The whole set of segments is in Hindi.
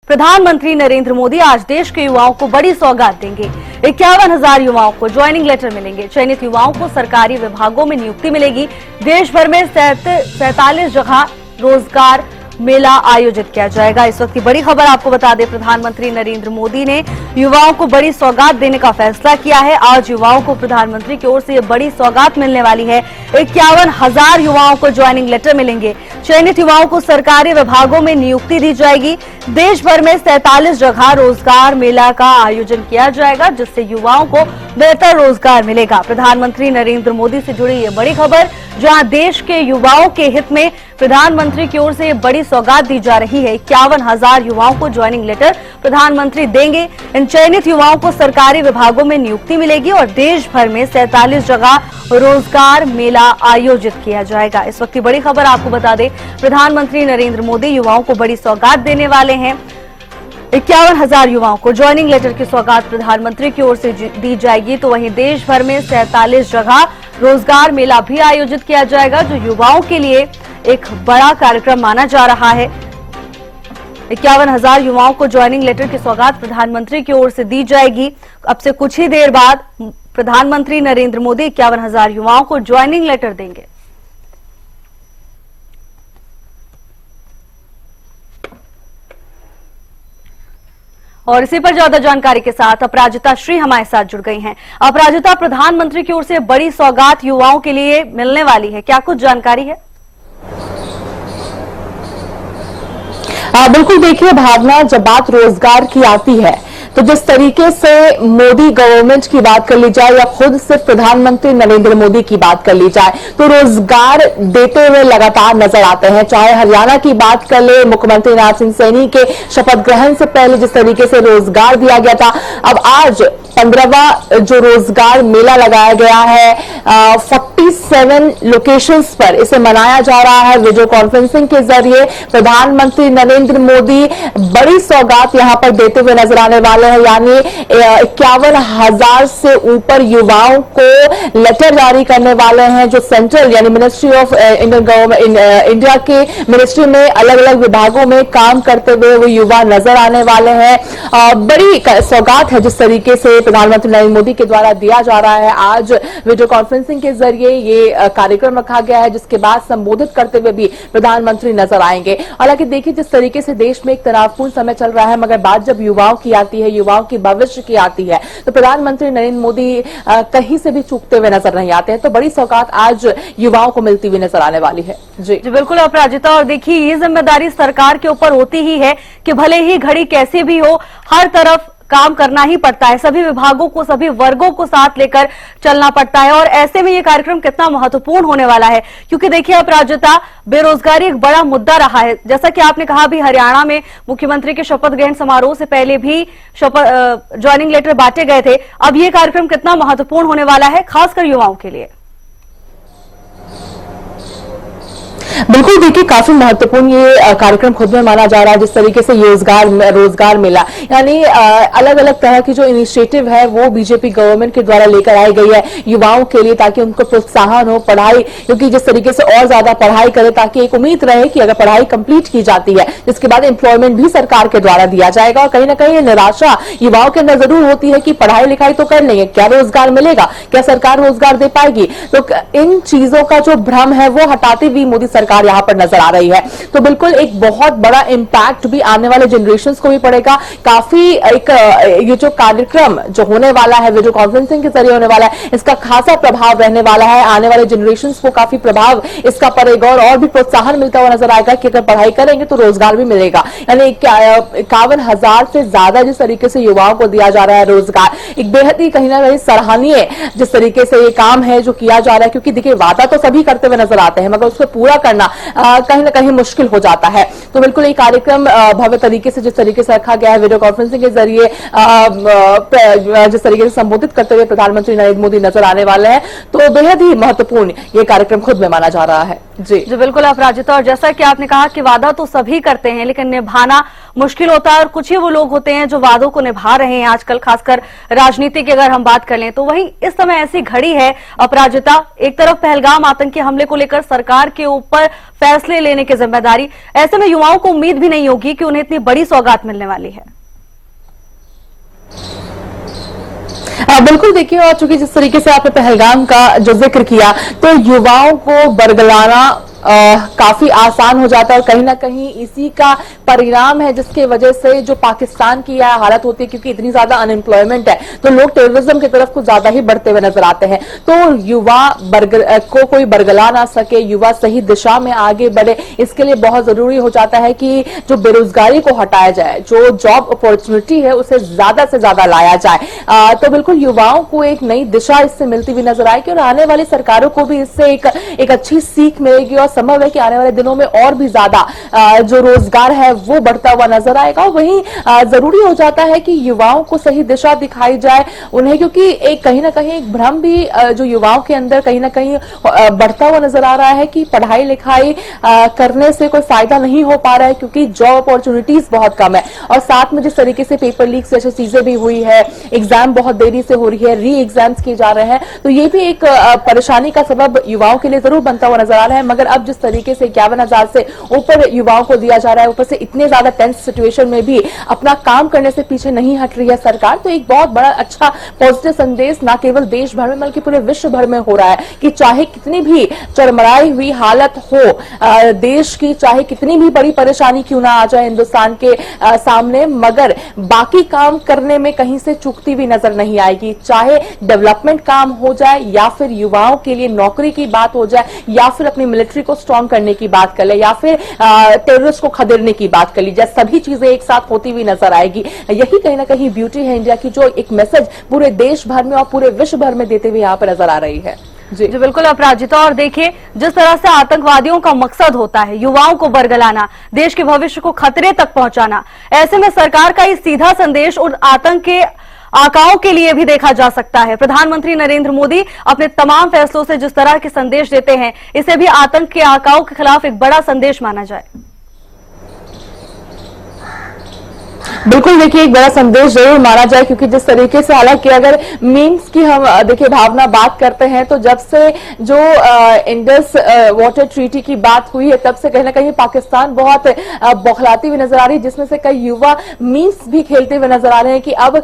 प्रधानमंत्री नरेंद्र मोदी आज देश के युवाओं को बड़ी सौगात देंगे। 51,000 युवाओं को ज्वाइनिंग लेटर मिलेंगे। चयनित युवाओं को सरकारी विभागों में नियुक्ति मिलेगी। देश भर में 47 जगह रोजगार मेला आयोजित किया जाएगा। इस वक्त की बड़ी खबर आपको बता दें, प्रधानमंत्री नरेंद्र मोदी ने युवाओं को बड़ी सौगात देने का फैसला किया है। आज युवाओं को प्रधानमंत्री की ओर से ये बड़ी सौगात मिलने वाली है। 51,000 युवाओं को ज्वाइनिंग लेटर मिलेंगे। चयनित युवाओं को सरकारी विभागों में नियुक्ति दी जाएगी। देश भर में 47 जगह रोजगार मेला का आयोजन किया जाएगा, जिससे युवाओं को बेहतर रोजगार मिलेगा। प्रधानमंत्री नरेंद्र मोदी से जुड़ी ये बड़ी खबर, जहां देश के युवाओं के हित में प्रधानमंत्री की ओर से ये बड़ी सौगात दी जा रही है। 51,000 युवाओं को ज्वाइनिंग लेटर प्रधानमंत्री देंगे। इन चयनित युवाओं को सरकारी विभागों में नियुक्ति मिलेगी और देश भर में 47 जगह रोजगार मेला आयोजित किया जाएगा। इस वक्त की बड़ी खबर आपको बता दें, प्रधानमंत्री नरेंद्र मोदी युवाओं को बड़ी सौगात देने वाले हैं। 51,000 युवाओं को ज्वाइनिंग लेटर की सौगात प्रधानमंत्री की ओर से दी जाएगी। तो वहीं देश भर में 47 जगह रोजगार मेला भी आयोजित किया जाएगा, जो युवाओं के लिए एक बड़ा कार्यक्रम माना जा रहा है। 51,000 युवाओं को ज्वाइनिंग लेटर की सौगात प्रधानमंत्री की ओर से दी जाएगी। अब से कुछ ही देर बाद प्रधानमंत्री नरेंद्र मोदी 51,000 युवाओं को ज्वाइनिंग लेटर देंगे। और इसी पर ज्यादा जानकारी के साथ अपराजिता श्री हमारे साथ जुड़ गई हैं। अपराजिता, प्रधानमंत्री की ओर से बड़ी सौगात युवाओं के लिए मिलने वाली है, क्या कुछ जानकारी है? बिल्कुल, देखिए भावना, जब बात रोजगार की आती है तो जिस तरीके से मोदी गवर्नमेंट की बात कर ली जाए या खुद सिर्फ प्रधानमंत्री नरेंद्र मोदी की बात कर ली जाए तो रोजगार देते हुए लगातार नजर आते हैं। चाहे हरियाणा की बात कर ले, मुख्यमंत्री नारायण सिंह सैनी के शपथ ग्रहण से पहले जिस तरीके से रोजगार दिया गया था, अब आज 15वां जो रोजगार मेला लगाया गया है 47 लोकेशंस पर इसे मनाया जा रहा है। वीडियो कॉन्फ्रेंसिंग के जरिए प्रधानमंत्री नरेंद्र मोदी बड़ी सौगात यहां पर देते हुए नजर आने वाले हैं। यानी 51,000 से ऊपर युवाओं को लेटर जारी करने वाले हैं, जो सेंट्रल यानी ministry of Indian government India के मिनिस्ट्री में अलग अलग विभागों में काम करते हुए वो युवा नजर आने वाले हैं। बड़ी सौगात है जिस तरीके से प्रधानमंत्री नरेंद्र मोदी के द्वारा दिया जा रहा है। आज वीडियो कॉन्फ्रेंसिंग के जरिए ये कार्यक्रम रखा गया है, जिसके बाद संबोधित करते हुए भी प्रधानमंत्री नजर आएंगे। हालांकि देखिए, जिस तरीके से देश में एक तनावपूर्ण समय चल रहा है, मगर बात जब युवाओं की आती है, युवाओं की भविष्य की आती है, तो प्रधानमंत्री नरेंद्र मोदी कहीं से भी चूकते हुए नजर नहीं आते हैं। तो बड़ी सौगात आज युवाओं को मिलती हुई नजर आने वाली है। जी बिल्कुल अपराजिता, और देखिए ये जिम्मेदारी सरकार के ऊपर होती ही है कि भले ही घड़ी कैसी भी हो, हर तरफ काम करना ही पड़ता है। सभी विभागों को, सभी वर्गों को साथ लेकर चलना पड़ता है। और ऐसे में ये कार्यक्रम कितना महत्वपूर्ण होने वाला है, क्योंकि देखिए अपराजिता, बेरोजगारी एक बड़ा मुद्दा रहा है। जैसा कि आपने कहा, भी हरियाणा में मुख्यमंत्री के शपथ ग्रहण समारोह से पहले भी ज्वाइनिंग लेटर बांटे गए थे। अब ये कार्यक्रम कितना महत्वपूर्ण होने वाला है, खासकर युवाओं के लिए? बिल्कुल, देखिए काफी महत्वपूर्ण ये कार्यक्रम खुद में माना जा रहा है। जिस तरीके से रोजगार मेला यानी अलग अलग तरह की जो इनिशिएटिव है वो बीजेपी गवर्नमेंट के द्वारा लेकर आई गई है युवाओं के लिए, ताकि उनको प्रोत्साहन हो पढ़ाई, क्योंकि जिस तरीके से और ज्यादा पढ़ाई करे, ताकि एक उम्मीद रहे कि अगर पढ़ाई कंप्लीट की जाती है जिसके बाद एम्प्लॉयमेंट भी सरकार के द्वारा दिया जाएगा। और कहीं ना कहीं निराशा युवाओं के अंदर जरूर होती है कि पढ़ाई लिखाई तो कर लेंगे, क्या रोजगार मिलेगा, क्या सरकार रोजगार दे पाएगी। तो इन चीजों का जो भ्रम है वो हटाते हुए मोदी सरकार यहां पर नजर आ रही है। तो बिल्कुल एक बहुत बड़ा इंपैक्ट भी आने वाले जनरेशंस को भी पड़ेगा। काफी एक ये जो कार्यक्रम जो होने वाला है, वीडियो कॉन्फ्रेंसिंग के जरिए होने वाला है, इसका खासा प्रभाव रहने वाला है। आने वाले जनरेशंस को काफी प्रभाव इसका पड़ेगा और भी प्रोत्साहन मिलता हुआ नजर आएगा कि अगर पढ़ाई करेंगे तो रोजगार भी मिलेगा। यानी 51,000 से ज्यादा जिस तरीके से युवाओं को दिया जा रहा है रोजगार, एक बेहद ही कहीं ना कहीं सराहनीय जिस तरीके से ये काम है जो किया जा रहा है। क्योंकि देखिए, वादा तो सभी करते हुए नजर आते हैं, मगर उसको पूरा करना कहीं ना कहीं मुश्किल हो जाता है। तो बिल्कुल ये कार्यक्रम भव्य तरीके से जिस तरीके से रखा गया है, वीडियो कॉन्फ्रेंसिंग के जरिए जिस तरीके से संबोधित करते हुए प्रधानमंत्री नरेंद्र मोदी नजर आने वाले हैं, तो बेहद ही महत्वपूर्ण ये कार्यक्रम खुद में माना जा रहा है। जी बिल्कुल अपराजिता, और जैसा कि आपने कहा कि वादा तो सभी करते हैं, लेकिन निभाना मुश्किल होता है और कुछ ही वो लोग होते हैं जो वादों को निभा रहे हैं आजकल, खासकर राजनीति की अगर हम बात कर लें तो। वहीं इस समय ऐसी घड़ी है अपराजिता, एक तरफ पहलगाम आतंकी हमले को लेकर सरकार के ऊपर फैसले लेने की जिम्मेदारी, ऐसे में युवाओं को उम्मीद भी नहीं होगी कि उन्हें इतनी बड़ी सौगात मिलने वाली है। बिल्कुल देखिए, और चूंकि जिस तरीके से आपने पहलगाम का जो जिक्र किया तो युवाओं को बरगलाना काफी आसान हो जाता है और कहीं ना कहीं इसी का परिणाम है जिसके वजह से जो पाकिस्तान की यह हालत होती है, क्योंकि इतनी ज्यादा अनएम्प्लॉयमेंट है तो लोग टेररिज्म की तरफ कुछ ज्यादा ही बढ़ते हुए नजर आते हैं। तो युवा को कोई बरगला ना सके, युवा सही दिशा में आगे बढ़े, इसके लिए बहुत जरूरी हो जाता है कि जो बेरोजगारी को हटाया जाए, जो जॉब अपॉर्चुनिटी है उसे ज्यादा से ज्यादा लाया जाए। तो बिल्कुल युवाओं को एक नई दिशा इससे मिलती हुई नजर आएगी और आने वाली सरकारों को भी इससे एक अच्छी सीख मिलेगी और संभव है कि आने वाले दिनों में और भी ज्यादा जो रोजगार है वो बढ़ता हुआ नजर आएगा। और वहीं जरूरी हो जाता है कि युवाओं को सही दिशा दिखाई जाए उन्हें, क्योंकि एक कहीं ना कहीं एक भ्रम भी जो युवाओं के अंदर कहीं ना कहीं बढ़ता हुआ नजर आ रहा है कि पढ़ाई लिखाई करने से कोई फायदा नहीं हो पा रहा है क्योंकि जॉब अपॉर्चुनिटीज बहुत कम है। और साथ में जिस तरीके से पेपर लीक जैसी चीजें भी हुई है, एग्जाम बहुत देरी से हो रही है, री एग्जाम्स किए जा रहे हैं, तो ये भी एक परेशानी का सबब युवाओं के लिए जरूर बनता हुआ नजर आ रहा है। मगर अब जिस तरीके से 51,000 से ऊपर युवाओं को दिया जा रहा है, ऊपर से इतने ज्यादा टेंस सिचुएशन में भी अपना काम करने से पीछे नहीं हट रही है सरकार, तो एक बहुत बड़ा अच्छा पॉजिटिव संदेश न केवल देश भर में बल्कि पूरे विश्व भर में हो रहा है कि चाहे कितनी भी चरमराई हुई हालत हो देश की, चाहे कितनी भी बड़ी परेशानी क्यों ना आ जाए हिंदुस्तान के सामने, मगर बाकी काम करने में कहीं से चूकती भी नजर नहीं आएगी। चाहे डेवलपमेंट काम हो जाए या फिर युवाओं के लिए नौकरी की बात हो जाए या फिर अपनी मिलिट्री को स्ट्रॉन्ग करने की बात कर ले या फिर टेररिस्ट को खदेड़ने की बात कर ली जाए, सभी चीजें एक साथ होती हुई नजर आएगी। यही कहीं ना कहीं ब्यूटी है इंडिया की, जो एक मैसेज पूरे देश भर में और पूरे विश्व भर में देते हुए यहाँ पर नजर आ रही है। जी बिल्कुल अपराजिता, और देखिए जिस तरह से आतंकवादियों का मकसद होता है युवाओं को बरगलाना, देश के भविष्य को खतरे तक पहुंचाना, ऐसे में सरकार का ये सीधा संदेश उन आतंक के आकाओं के लिए भी देखा जा सकता है। प्रधानमंत्री नरेंद्र मोदी अपने तमाम फैसलों से जिस तरह के संदेश देते हैं, इसे भी आतंक के आकाओं के खिलाफ एक बड़ा संदेश माना जाए। बिल्कुल देखिए, एक बड़ा संदेश जरूर माना जाए, क्योंकि जिस तरीके से, हालांकि अगर मीम्स की हम देखिए भावना बात करते हैं तो जब से जो इंडस वाटर ट्रीटी की बात हुई है तब से कहीं ना कहीं पाकिस्तान बहुत बौखलाती हुई नजर आ रही है, जिसमें से कई युवा मीम्स भी खेलते हुए नजर आ रहे हैं कि अब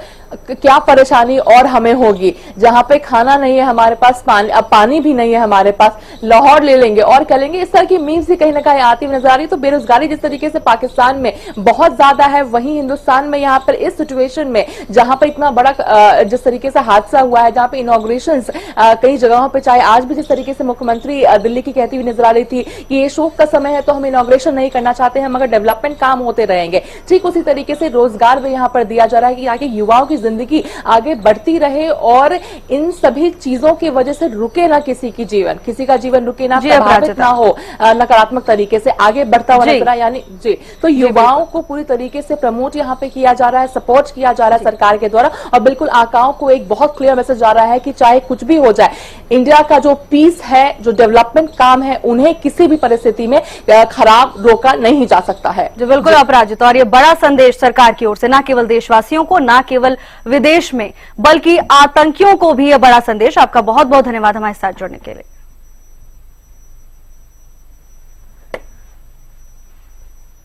क्या परेशानी और हमें होगी, जहां पे खाना नहीं है हमारे पास, पानी भी नहीं है हमारे पास, लाहौर ले लेंगे और क्या लेंगे, इस तरह की मीम्स भी कहीं ना कहीं आती हुई नजर आ रही है। तो बेरोजगारी जिस तरीके से पाकिस्तान में बहुत ज्यादा है, वहीं हिंदुस्तान में यहाँ पर इस सिचुएशन में जहां पर इतना बड़ा जिस तरीके से हादसा हुआ है, जहां पे इनॉग्रेशंस कई जगहों पे, चाहे आज भी जिस तरीके से मुख्यमंत्री दिल्ली की कहती हुई नजर आ रही थी कि ये शोक का समय है तो हम इनॉग्रेशन नहीं करना चाहते हैं मगर डेवलपमेंट काम होते रहेंगे, ठीक उसी तरीके से रोजगार भी यहाँ पर दिया जा रहा है कि आगे युवाओं की जिंदगी आगे बढ़ती रहे और इन सभी चीजों की वजह से रुके ना किसी का जीवन रुके ना, प्रभावित ना हो नकारात्मक तरीके से, आगे बढ़ता हुआ नजर आए। यानी जी, तो युवाओं को पूरी तरीके से प्रमोट यहाँ पे किया जा रहा है, सपोर्ट किया जा रहा है सरकार के द्वारा, और बिल्कुल आकाओं को एक बहुत क्लियर मैसेज जा रहा है कि चाहे कुछ भी हो जाए, इंडिया का जो पीस है, जो डेवलपमेंट काम है, उन्हें किसी भी परिस्थिति में खराब रोका नहीं जा सकता है। जो बिल्कुल अपराजिता, और ये बड़ा संदेश सरकार की ओर से न केवल देशवासियों को, न केवल विदेश में बल्कि आतंकियों को भी यह बड़ा संदेश। आपका बहुत बहुत धन्यवाद हमारे साथ जुड़ने के लिए।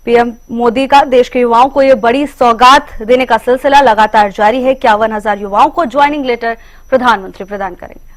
पीएम मोदी का देश के युवाओं को यह बड़ी सौगात देने का सिलसिला लगातार जारी है। 51,000 युवाओं को ज्वाइनिंग लेटर प्रधानमंत्री प्रदान करेंगे।